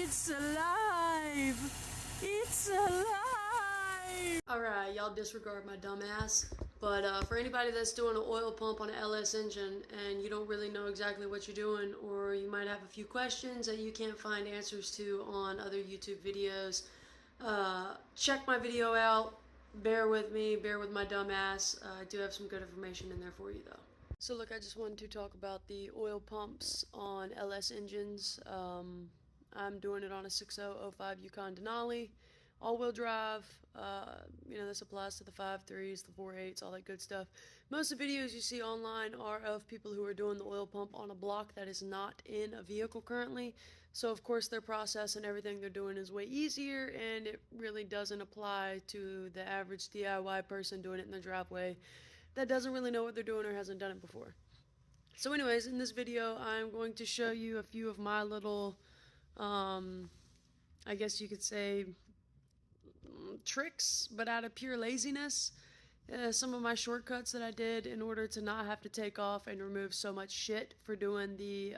It's alive! It's alive! Alright, y'all disregard my dumb ass. But for anybody that's doing an oil pump on an LS engine and you don't really know exactly what you're doing, or you might have a few questions that you can't find answers to on other YouTube videos, check my video out. Bear with me, bear with my dumb ass. I do have some good information in there for you though. So look, I just wanted to talk about the oil pumps on LS engines. I'm doing it on a 6005 Yukon Denali, all-wheel drive. This applies to the 5.3s, the 4.8s, all that good stuff. Most of the videos you see online are of people who are doing the oil pump on a block that is not in a vehicle currently. So of course their process and everything they're doing is way easier, and it really doesn't apply to the average DIY person doing it in their driveway that doesn't really know what they're doing or hasn't done it before. So anyways, in this video I'm going to show you a few of my little, I guess you could say, tricks, but out of pure laziness. Some of my shortcuts that I did in order to not have to take off and remove so much shit for doing the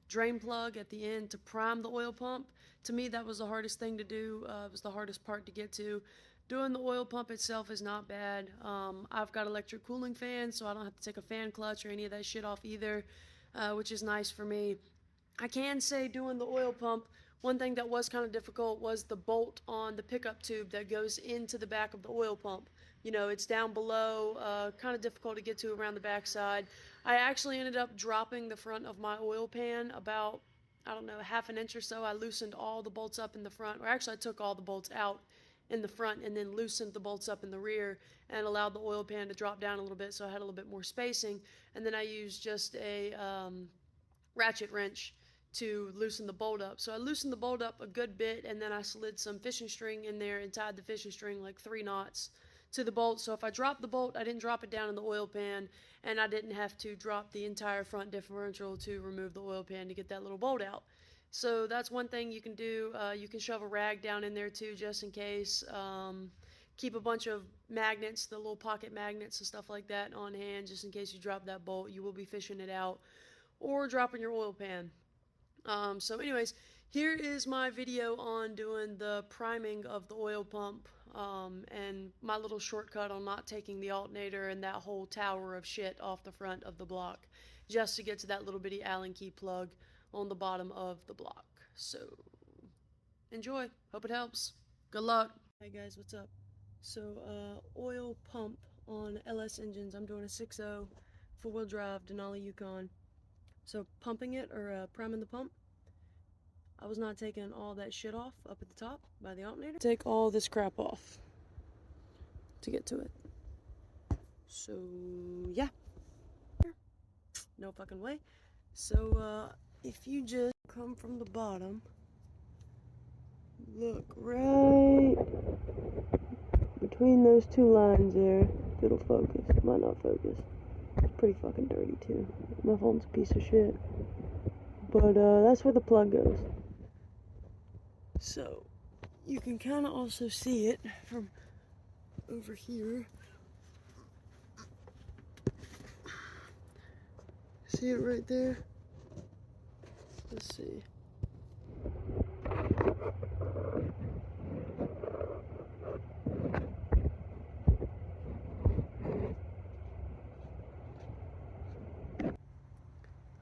drain plug at the end to prime the oil pump. To me, that was the hardest thing to do. It was the hardest part to get to. Doing the oil pump itself is not bad. I've got electric cooling fans, so I don't have to take a fan clutch or any of that shit off either, which is nice for me. I can say doing the oil pump, one thing that was kind of difficult was the bolt on the pickup tube that goes into the back of the oil pump. You know, it's down below, kind of difficult to get to around the backside. I actually ended up dropping the front of my oil pan about, I don't know, half an inch or so. I loosened all the bolts up in the front, or actually I took all the bolts out in the front and then loosened the bolts up in the rear and allowed the oil pan to drop down a little bit so I had a little bit more spacing. And then I used just a ratchet wrench to loosen the bolt up. So I loosened the bolt up a good bit, and then I slid some fishing string in there and tied the fishing string like 3 knots to the bolt. So if I dropped the bolt, I didn't drop it down in the oil pan, and I didn't have to drop the entire front differential to remove the oil pan to get that little bolt out. So that's one thing you can do. You can shove a rag down in there too, just in case. Keep a bunch of magnets, the little pocket magnets and stuff like that on hand, just in case you drop that bolt. You will be fishing it out or dropping your oil pan. So anyways, here is my video on doing the priming of the oil pump, and my little shortcut on not taking the alternator and that whole tower of shit off the front of the block, just to get to that little bitty Allen key plug on the bottom of the block. So, enjoy. Hope it helps. Good luck. Hey guys, what's up? So, oil pump on LS engines. I'm doing a 6.0 4-wheel drive Denali Yukon. So pumping it, or priming the pump, I was not taking all that shit off up at the top by the alternator. Take all this crap off to get to it. So yeah, no fucking way. So if you just come from the bottom, look right between those 2 lines there, it'll focus. Might not focus. It's pretty fucking dirty too. My phone's a piece of shit. But that's where the plug goes. So you can kind of also see it from over here. See it right there? Let's see.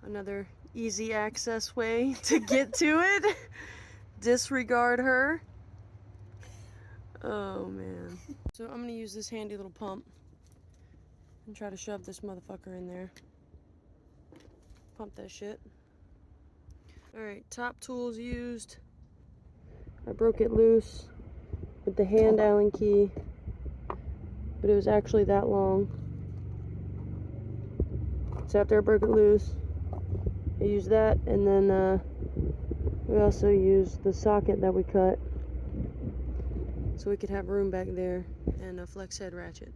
Another easy access way to get to it. Disregard her. Oh man. So I'm gonna use this handy little pump and try to shove this motherfucker in there. Pump that shit. Alright, top tools used. I broke it loose with the hand Allen key, but it was actually that long. So after I broke it loose, I used that, and then we also used the socket that we cut so we could have room back there, and a flex head ratchet.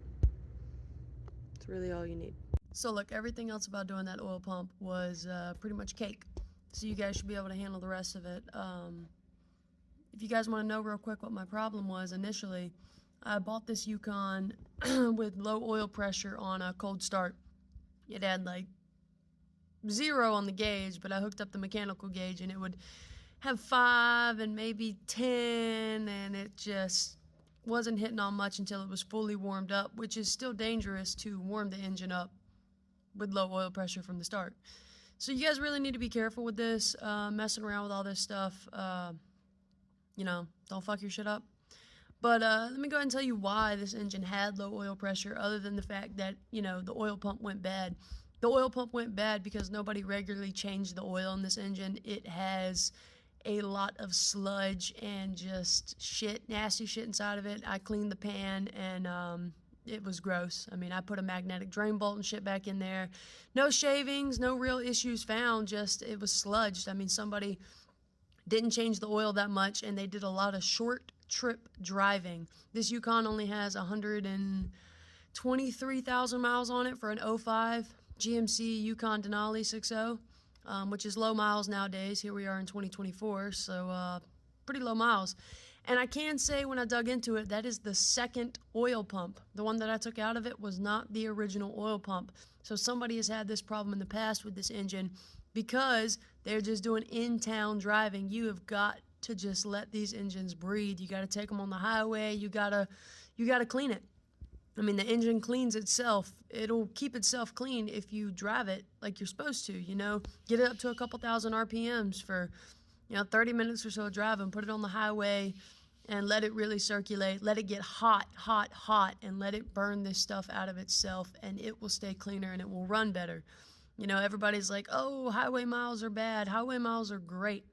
That's really all you need. So look, everything else about doing that oil pump was pretty much cake. So you guys should be able to handle the rest of it. If you guys want to know real quick what my problem was initially, I bought this Yukon with low oil pressure on a cold start. It had like 0 on the gauge, but I hooked up the mechanical gauge and it would have 5 and maybe 10, and it just wasn't hitting on much until it was fully warmed up, which is still dangerous to warm the engine up with low oil pressure from the start. So you guys really need to be careful with this, messing around with all this stuff. Don't fuck your shit up. But let me go ahead and tell you why this engine had low oil pressure, other than the fact that, the oil pump went bad. The oil pump went bad because nobody regularly changed the oil in this engine. It has a lot of sludge and just shit, nasty shit inside of it. I cleaned the pan and it was gross. I mean, I put a magnetic drain bolt and shit back in there. No shavings, no real issues found, just it was sludged. I mean, somebody didn't change the oil that much and they did a lot of short trip driving. This Yukon only has 123,000 miles on it for an 05 GMC Yukon Denali 6.0. Which is low miles nowadays. Here we are in 2024, so pretty low miles. And I can say when I dug into it, that is the second oil pump. The one that I took out of it was not the original oil pump. So somebody has had this problem in the past with this engine because they're just doing in-town driving. You have got to just let these engines breathe. You got to take them on the highway. You gotta clean it. I mean, the engine cleans itself. It'll keep itself clean if you drive it like you're supposed to, Get it up to a couple thousand RPMs for, 30 minutes or so of driving. Put it on the highway and let it really circulate. Let it get hot, hot, hot, and let it burn this stuff out of itself, and it will stay cleaner and it will run better. Everybody's like, oh, highway miles are bad. Highway miles are great.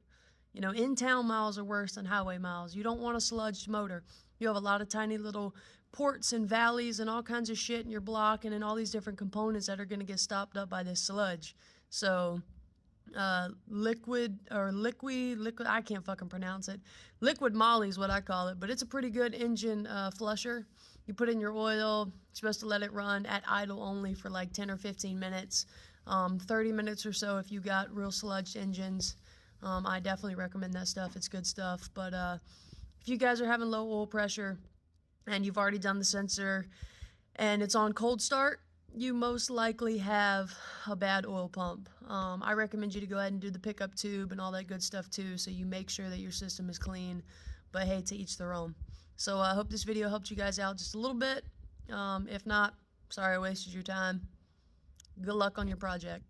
In-town miles are worse than highway miles. You don't want a sludged motor. You have a lot of tiny little ports and valleys and all kinds of shit in your block and in all these different components that are going to get stopped up by this sludge. So liquid, I can't fucking pronounce it. Liquid moly is what I call it, but it's a pretty good engine flusher. You put in your oil, you're supposed to let it run at idle only for like 10 or 15 minutes, 30 minutes or so if you got real sludged engines. I definitely recommend that stuff. It's good stuff. But if you guys are having low oil pressure and you've already done the sensor and it's on cold start, you most likely have a bad oil pump. I recommend you to go ahead and do the pickup tube and all that good stuff too, so you make sure that your system is clean. But hey, to each their own. So I hope this video helped you guys out just a little bit. If not, sorry I wasted your time. Good luck on your project.